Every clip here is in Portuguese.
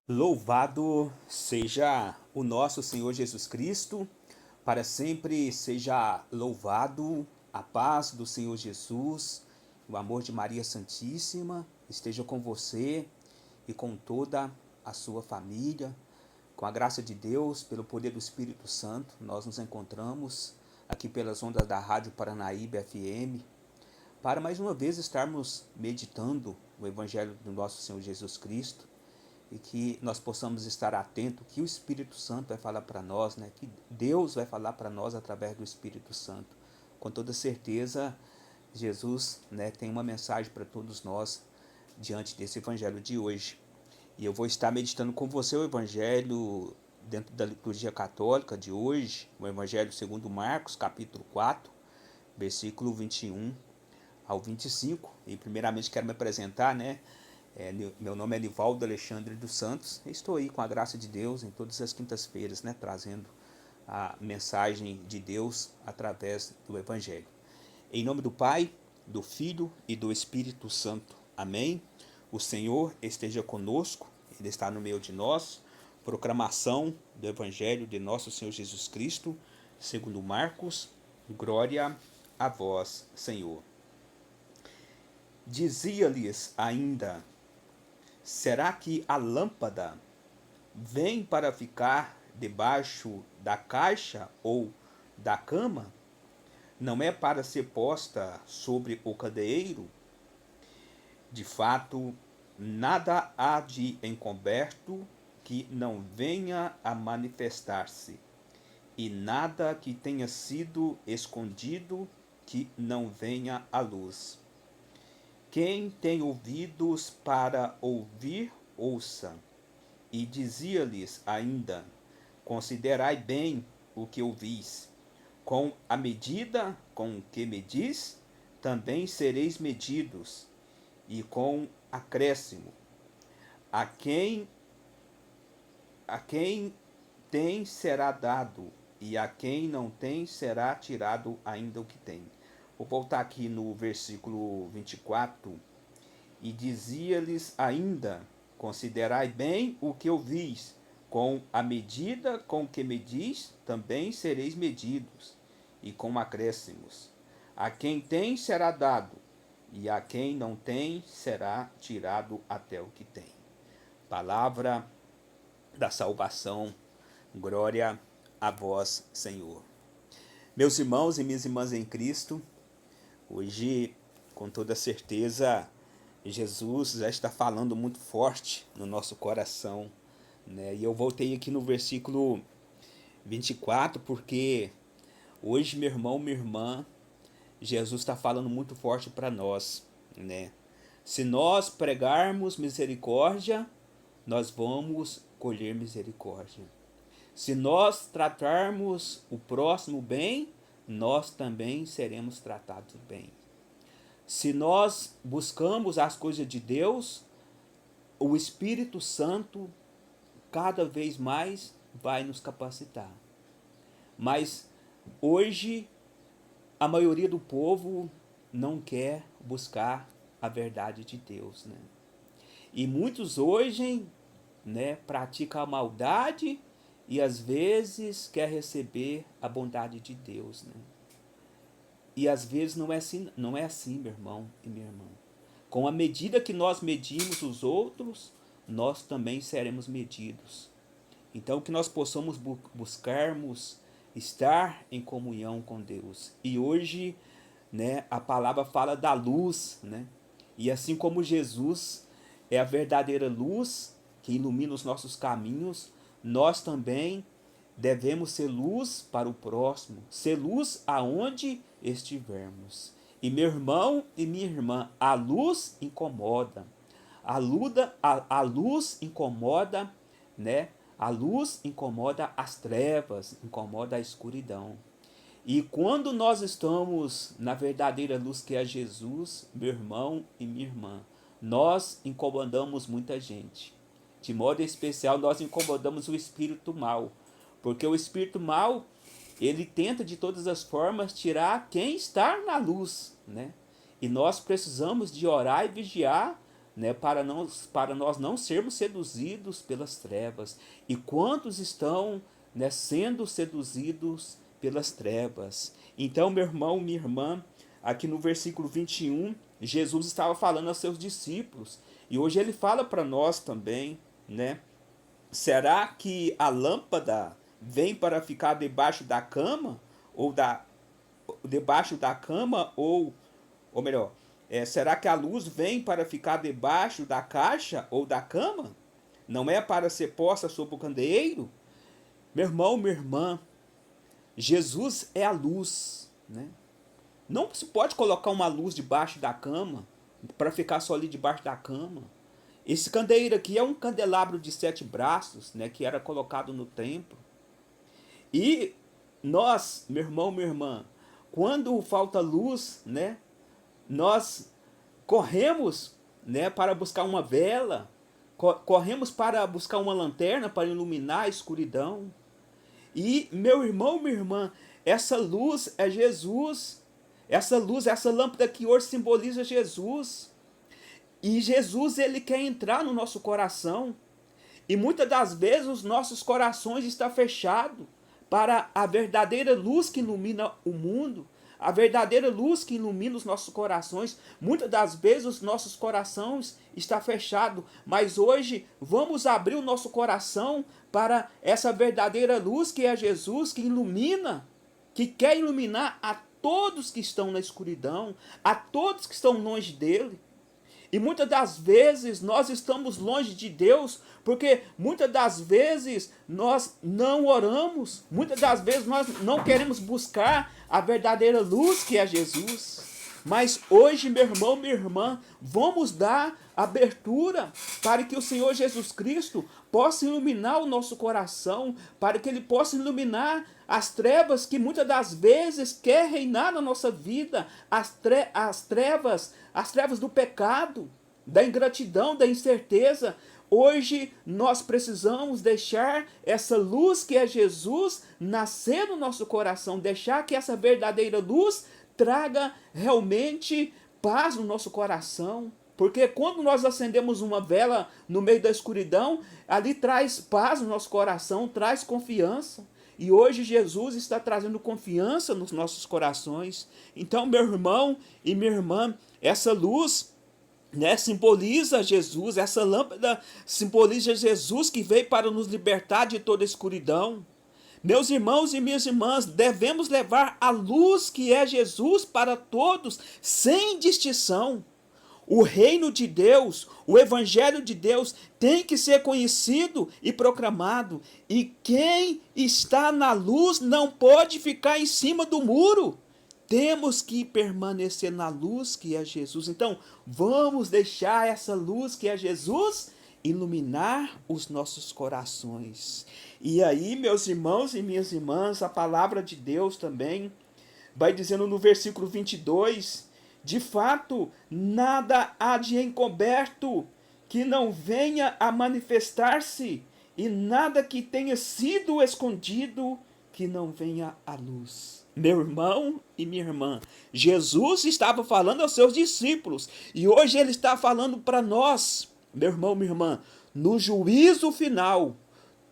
Louvado seja o nosso Senhor Jesus Cristo, para sempre seja louvado. A paz do Senhor Jesus, o amor de Maria Santíssima esteja com você e com toda a sua família. Com a graça de Deus, pelo poder do Espírito Santo, nós nos encontramos aqui pelas ondas da Rádio Paranaíba FM para mais uma vez estarmos meditando o Evangelho do nosso Senhor Jesus Cristo e que nós possamos estar atentos que o Espírito Santo vai falar para nós, né? Que Deus vai falar para nós através do Espírito Santo. Com toda certeza, Jesus, né, tem uma mensagem para todos nós diante desse Evangelho de hoje. E eu vou estar meditando com você o Evangelho dentro da liturgia católica de hoje, o Evangelho segundo Marcos, capítulo 4, versículo 21 ao 25. E primeiramente quero me apresentar, né? Meu nome é Livaldo Alexandre dos Santos. Estou aí com a graça de Deus em todas as quintas-feiras, né, trazendo a mensagem de Deus através do Evangelho. Em nome do Pai, do Filho e do Espírito Santo. Amém. O Senhor esteja conosco, Ele está no meio de nós. Proclamação do Evangelho de nosso Senhor Jesus Cristo, segundo Marcos. Glória a vós, Senhor. Dizia-lhes ainda: será que a lâmpada vem para ficar debaixo da caixa ou da cama? Não é para ser posta sobre o candeeiro? De fato, nada há de encoberto que não venha a manifestar-se, e nada que tenha sido escondido que não venha à luz. Quem tem ouvidos para ouvir, ouça. E dizia-lhes ainda: considerai bem o que ouvis. Com a medida com que medis, também sereis medidos, e com acréscimo. A quem, a quem tem será dado, e a quem não tem será tirado ainda o que tem. Vou voltar aqui no versículo 24. E dizia-lhes ainda: considerai bem o que ouvis. Com a medida com que medis, também sereis medidos, e com acréscimos. A quem tem será dado, e a quem não tem será tirado até o que tem. Palavra da salvação. Glória a vós, Senhor. Meus irmãos e minhas irmãs em Cristo, hoje, com toda certeza, Jesus já está falando muito forte no nosso coração, né? E eu voltei aqui no versículo 24, porque hoje, meu irmão, minha irmã, Jesus está falando muito forte para nós, né? Se nós pregarmos misericórdia, nós vamos colher misericórdia. Se nós tratarmos o próximo bem, nós também seremos tratados bem. Se nós buscamos as coisas de Deus, o Espírito Santo cada vez mais vai nos capacitar. Mas hoje a maioria do povo não quer buscar a verdade de Deus, né? E muitos hoje, né, praticam a maldade e às vezes quer receber a bondade de Deus, né? E às vezes não é assim, meu irmão e minha irmã. Com a medida que nós medimos os outros, nós também seremos medidos. Então que nós possamos buscarmos estar em comunhão com Deus. E hoje, né, a palavra fala da luz, né? E assim como Jesus é a verdadeira luz que ilumina os nossos caminhos, nós também devemos ser luz para o próximo, ser luz aonde estivermos. E meu irmão e minha irmã, a luz incomoda. A luz incomoda, né? A luz incomoda as trevas, incomoda a escuridão. E quando nós estamos na verdadeira luz que é Jesus, meu irmão e minha irmã, nós incomodamos muita gente. De modo especial, nós incomodamos o espírito mal. Porque o espírito mal, ele tenta de todas as formas tirar quem está na luz, né? E nós precisamos de orar e vigiar né, para nós não sermos seduzidos pelas trevas. E quantos estão, né, sendo seduzidos pelas trevas? Então, meu irmão, minha irmã, aqui no versículo 21, Jesus estava falando aos seus discípulos. E hoje ele fala para nós também, né? Será que a lâmpada vem para ficar debaixo da cama? Ou debaixo da cama? Ou melhor, será que a luz vem para ficar debaixo da caixa ou da cama? Não é para ser posta sobre o candeeiro? Meu irmão, minha irmã, Jesus é a luz, né? Não se pode colocar uma luz debaixo da cama para ficar só ali debaixo da cama. Esse candeeiro aqui é um candelabro de 7 braços, né, que era colocado no templo. E nós, meu irmão, minha irmã, quando falta luz, né, nós corremos, né, para buscar uma vela, corremos para buscar uma lanterna para iluminar a escuridão. E, meu irmão, minha irmã, essa luz é Jesus. Essa luz, essa lâmpada que hoje simboliza Jesus. E Jesus, ele quer entrar no nosso coração. E muitas das vezes os nossos corações estão fechados para a verdadeira luz que ilumina o mundo, a verdadeira luz que ilumina os nossos corações. Muitas das vezes os nossos corações estão fechados, mas hoje vamos abrir o nosso coração para essa verdadeira luz que é Jesus, que ilumina, que quer iluminar a todos que estão na escuridão, a todos que estão longe dele. E muitas das vezes nós estamos longe de Deus, porque muitas das vezes nós não oramos, muitas das vezes nós não queremos buscar a verdadeira luz que é Jesus. Mas hoje, meu irmão, minha irmã, vamos dar abertura para que o Senhor Jesus Cristo possa iluminar o nosso coração, para que Ele possa iluminar as trevas que muitas das vezes quer reinar na nossa vida, as trevas do pecado, da ingratidão, da incerteza. Hoje nós precisamos deixar essa luz que é Jesus nascer no nosso coração, deixar que essa verdadeira luz traga realmente paz no nosso coração. Porque quando nós acendemos uma vela no meio da escuridão, ali traz paz no nosso coração, traz confiança. E hoje Jesus está trazendo confiança nos nossos corações. Então, meu irmão e minha irmã, essa luz, né, simboliza Jesus, essa lâmpada simboliza Jesus que veio para nos libertar de toda a escuridão. Meus irmãos e minhas irmãs, devemos levar a luz que é Jesus para todos, sem distinção. O reino de Deus, o evangelho de Deus tem que ser conhecido e proclamado. E quem está na luz não pode ficar em cima do muro. Temos que permanecer na luz que é Jesus. Então, vamos deixar essa luz que é Jesus iluminar os nossos corações. E aí, meus irmãos e minhas irmãs, a palavra de Deus também vai dizendo no versículo 22, de fato, nada há de encoberto que não venha a manifestar-se, e nada que tenha sido escondido que não venha à luz. Meu irmão e minha irmã, Jesus estava falando aos seus discípulos, e hoje ele está falando para nós, meu irmão, minha irmã, no juízo final,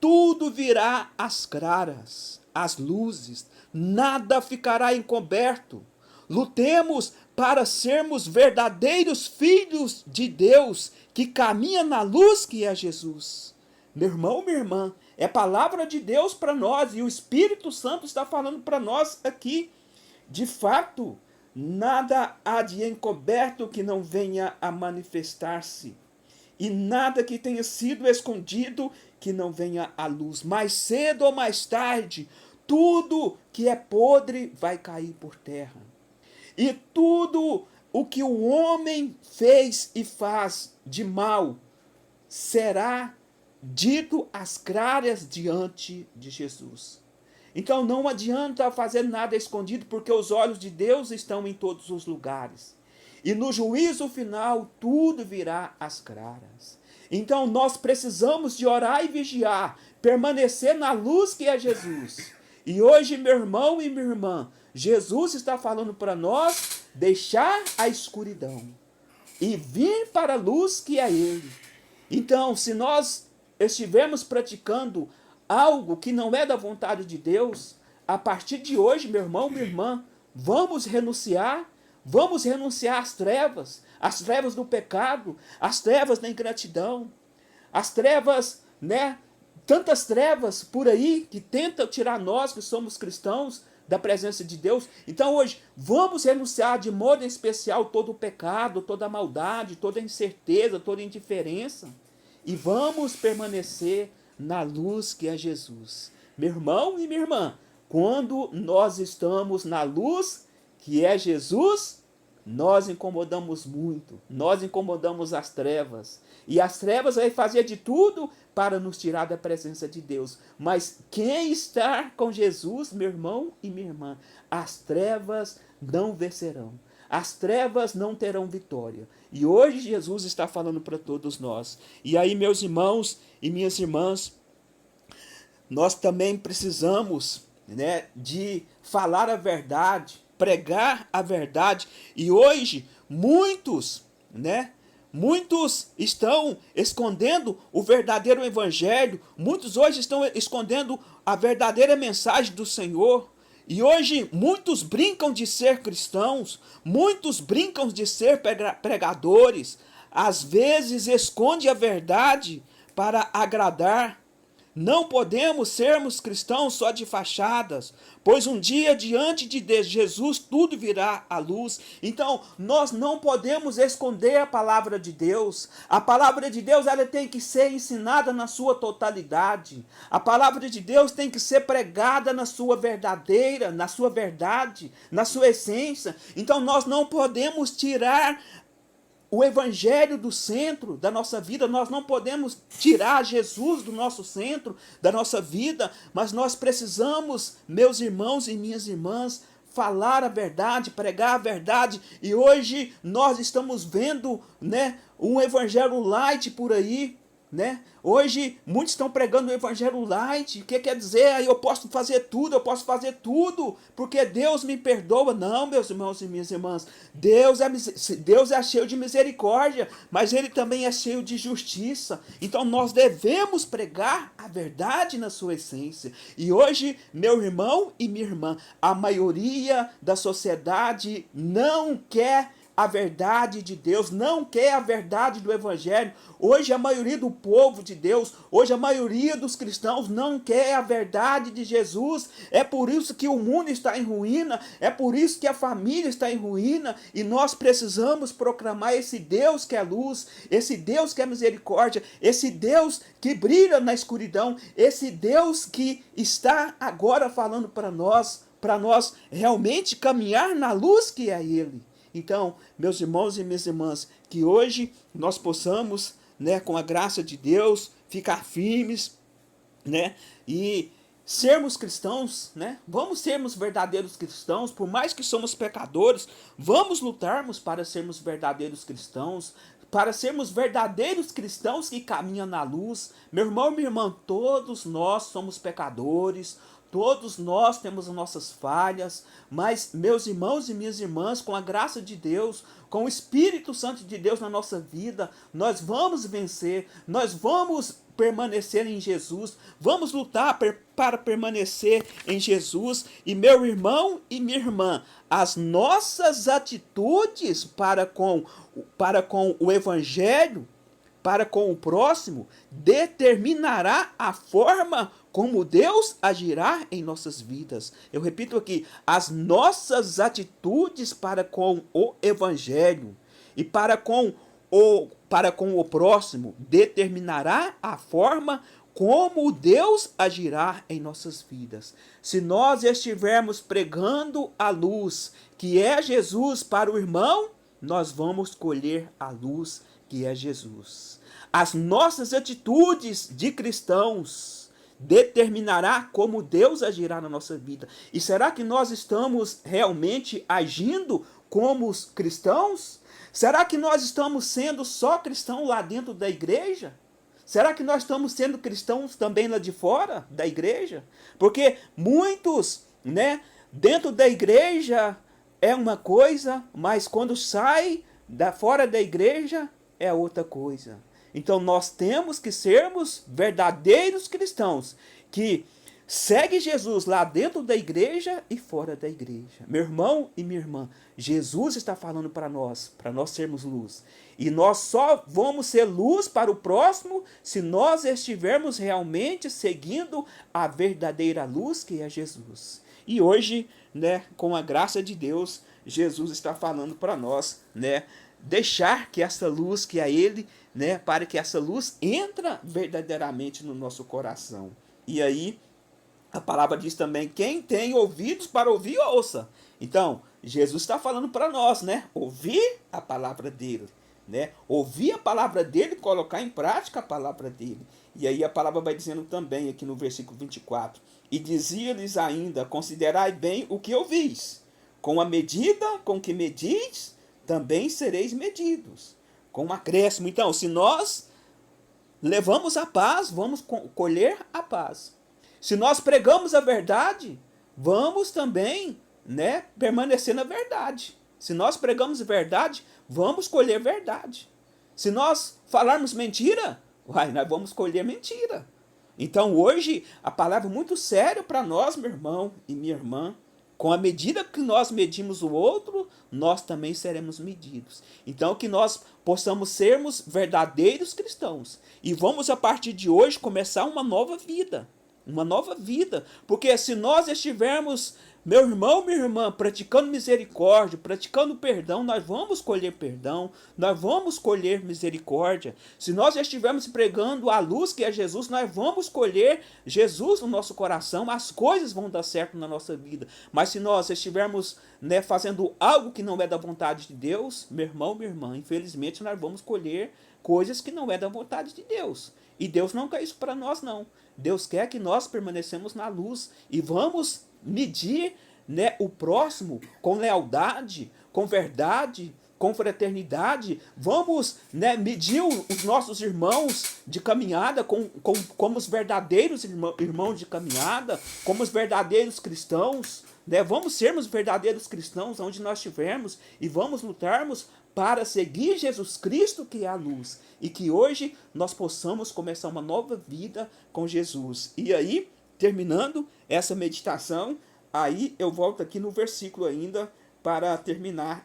tudo virá às claras, às luzes, nada ficará encoberto. Lutemos para sermos verdadeiros filhos de Deus, que caminha na luz que é Jesus. Meu irmão, minha irmã, é palavra de Deus para nós, e o Espírito Santo está falando para nós aqui. De fato, nada há de encoberto que não venha a manifestar-se, e nada que tenha sido escondido que não venha à luz. Mais cedo ou mais tarde, tudo que é podre vai cair por terra. E tudo o que o homem fez e faz de mal será dito às claras diante de Jesus. Então não adianta fazer nada escondido, porque os olhos de Deus estão em todos os lugares. E no juízo final tudo virá às claras. Então nós precisamos de orar e vigiar, permanecer na luz que é Jesus. E hoje, meu irmão e minha irmã, Jesus está falando para nós deixar a escuridão. e vir para a luz que é Ele. Então, se nós estivermos praticando algo que não é da vontade de Deus, a partir de hoje, meu irmão, minha irmã, vamos renunciar às trevas do pecado, às trevas da ingratidão, às trevas, né? Tantas trevas por aí que tentam tirar nós que somos cristãos da presença de Deus. Então hoje, vamos renunciar de modo especial todo o pecado, toda a maldade, toda a incerteza, toda a indiferença. E vamos permanecer na luz que é Jesus. Meu irmão e minha irmã, quando nós estamos na luz que é Jesus, nós incomodamos muito, nós incomodamos as trevas. E as trevas vai fazer de tudo para nos tirar da presença de Deus. Mas quem está com Jesus, meu irmão e minha irmã, as trevas não vencerão. As trevas não terão vitória. E hoje Jesus está falando para todos nós. E aí, meus irmãos e minhas irmãs, nós também precisamos, né, de falar a verdade, pregar a verdade. E hoje, muitos estão escondendo o verdadeiro evangelho. Muitos hoje estão escondendo a verdadeira mensagem do Senhor. E hoje muitos brincam de ser cristãos, muitos brincam de ser pregadores. Às vezes esconde a verdade para agradar. Não podemos sermos cristãos só de fachadas, pois um dia diante de Jesus tudo virá à luz. Então, nós não podemos esconder a palavra de Deus. A palavra de Deus, ela tem que ser ensinada na sua totalidade. A palavra de Deus tem que ser pregada na sua verdadeira, na sua verdade, na sua essência. Então, nós não podemos tirar o evangelho do centro da nossa vida. Nós não podemos tirar Jesus do nosso centro da nossa vida, mas nós precisamos, meus irmãos e minhas irmãs, falar a verdade, pregar a verdade. E hoje nós estamos vendo, né, um evangelho light por aí, né? Hoje muitos estão pregando o evangelho light. O que quer dizer? Eu posso fazer tudo, porque Deus me perdoa. Não, meus irmãos e minhas irmãs, Deus é cheio de misericórdia, mas Ele também é cheio de justiça. Então nós devemos pregar a verdade na sua essência. E hoje, meu irmão e minha irmã, a maioria da sociedade não quer a verdade de Deus, não quer a verdade do evangelho. Hoje a maioria do povo de Deus, hoje a maioria dos cristãos não quer a verdade de Jesus. É por isso que o mundo está em ruína, é por isso que a família está em ruína, e nós precisamos proclamar esse Deus que é luz, esse Deus que é misericórdia, esse Deus que brilha na escuridão, esse Deus que está agora falando para nós realmente caminhar na luz que é Ele. Então, meus irmãos e minhas irmãs, que hoje nós possamos, né, com a graça de Deus, ficar firmes, né, e sermos cristãos, né? Vamos sermos verdadeiros cristãos, por mais que somos pecadores, vamos lutarmos para sermos verdadeiros cristãos, para sermos verdadeiros cristãos que caminham na luz. Meu irmão e minha irmã, todos nós somos pecadores, todos nós temos as nossas falhas, mas, meus irmãos e minhas irmãs, com a graça de Deus, com o Espírito Santo de Deus na nossa vida, nós vamos vencer, nós vamos permanecer em Jesus, vamos lutar para permanecer em Jesus. E, meu irmão e minha irmã, as nossas atitudes para com o Evangelho, para com o próximo, determinará a forma como Deus agirá em nossas vidas. Eu repito aqui, as nossas atitudes para com o Evangelho e para com o próximo determinará a forma como Deus agirá em nossas vidas. Se nós estivermos pregando a luz, que é Jesus, para o irmão, nós vamos colher a luz que é Jesus. As nossas atitudes de cristãos determinará como Deus agirá na nossa vida. E será que nós estamos realmente agindo como os cristãos? Será que nós estamos sendo só cristãos lá dentro da igreja? Será que nós estamos sendo cristãos também lá de fora da igreja? Porque muitos, né, dentro da igreja é uma coisa, mas quando sai fora da igreja é outra coisa. Então nós temos que sermos verdadeiros cristãos, que segue Jesus lá dentro da igreja e fora da igreja. Meu irmão e minha irmã, Jesus está falando para nós sermos luz. E nós só vamos ser luz para o próximo se nós estivermos realmente seguindo a verdadeira luz que é Jesus. E hoje, né, com a graça de Deus, Jesus está falando para nós, né, deixar que essa luz que é Ele, né, para que essa luz entra verdadeiramente no nosso coração. E aí, a palavra diz também, quem tem ouvidos para ouvir, ouça. Então, Jesus está falando para nós, né, ouvir a palavra dele, né, ouvir a palavra dele e colocar em prática a palavra dele. E aí a palavra vai dizendo também aqui no versículo 24, e dizia-lhes ainda, considerai bem o que ouvis, com a medida com que medis, também sereis medidos, com um acréscimo. Então, se nós levamos a paz, vamos colher a paz. Se nós pregamos a verdade, vamos também, né, permanecer na verdade. Se nós pregamos a verdade, vamos colher verdade. Se nós falarmos mentira, nós vamos colher mentira. Então hoje a palavra é muito séria para nós, meu irmão e minha irmã. Com a medida que nós medimos o outro, nós também seremos medidos. Então que nós possamos sermos verdadeiros cristãos. E vamos a partir de hoje começar uma nova vida. Uma nova vida. Porque se nós estivermos, meu irmão, minha irmã, praticando misericórdia, praticando perdão, nós vamos colher perdão, nós vamos colher misericórdia. Se nós estivermos pregando a luz que é Jesus, nós vamos colher Jesus no nosso coração, as coisas vão dar certo na nossa vida. Mas se nós estivermos, né, fazendo algo que não é da vontade de Deus, meu irmão, minha irmã, infelizmente nós vamos colher coisas que não é da vontade de Deus. E Deus não quer isso para nós, não. Deus quer que nós permanecemos na luz e vamos medir, né, o próximo com lealdade, com verdade, com fraternidade. Vamos, né, medir os nossos irmãos de caminhada como os verdadeiros irmãos de caminhada, como os verdadeiros cristãos. Né? Vamos sermos verdadeiros cristãos onde nós estivermos e vamos lutarmos para seguir Jesus Cristo, que é a luz, e que hoje nós possamos começar uma nova vida com Jesus. E aí, terminando essa meditação, aí eu volto aqui no versículo ainda para terminar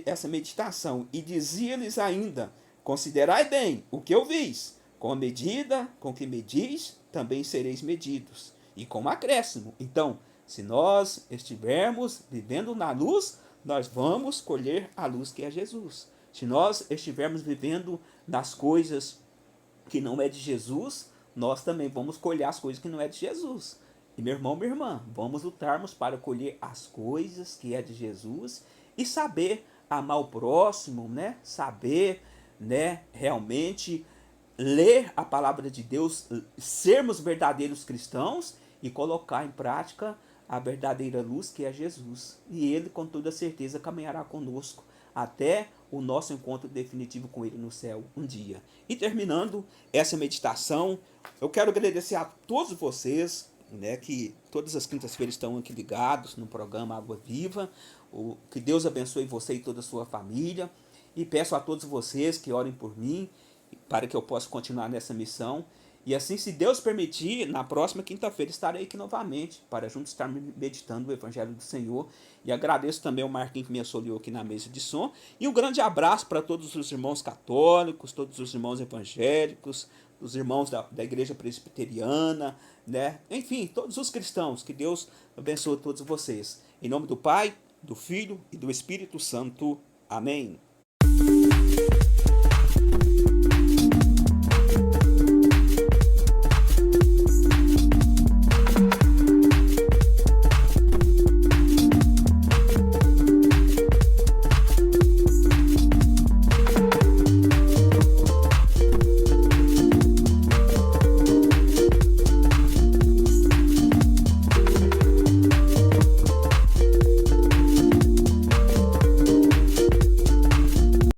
essa meditação. E dizia-lhes ainda, considerai bem o que ouvis, com a medida com que medis, também sereis medidos, e com acréscimo. Então, se nós estivermos vivendo na luz, nós vamos colher a luz que é Jesus. Se nós estivermos vivendo nas coisas que não é de Jesus, nós também vamos colher as coisas que não é de Jesus. E meu irmão, minha irmã, vamos lutarmos para colher as coisas que é de Jesus e saber amar o próximo, né? Saber, né, realmente ler a palavra de Deus, sermos verdadeiros cristãos e colocar em prática a verdadeira luz que é Jesus. E Ele, com toda certeza, caminhará conosco até o nosso encontro definitivo com Ele no céu um dia. E terminando essa meditação, eu quero agradecer a todos vocês, né, que todas as quintas-feiras estão aqui ligados no programa Água Viva. Que Deus abençoe você e toda a sua família. E peço a todos vocês que orem por mim, para que eu possa continuar nessa missão. E assim, se Deus permitir, na próxima quinta-feira estarei aqui novamente, para juntos estar meditando o Evangelho do Senhor. E agradeço também ao Marquinhos que me auxiliou aqui na mesa de som. E um grande abraço para todos os irmãos católicos, todos os irmãos evangélicos, os irmãos da Igreja Presbiteriana, né? Enfim, todos os cristãos. Que Deus abençoe todos vocês. Em nome do Pai, do Filho e do Espírito Santo. Amém.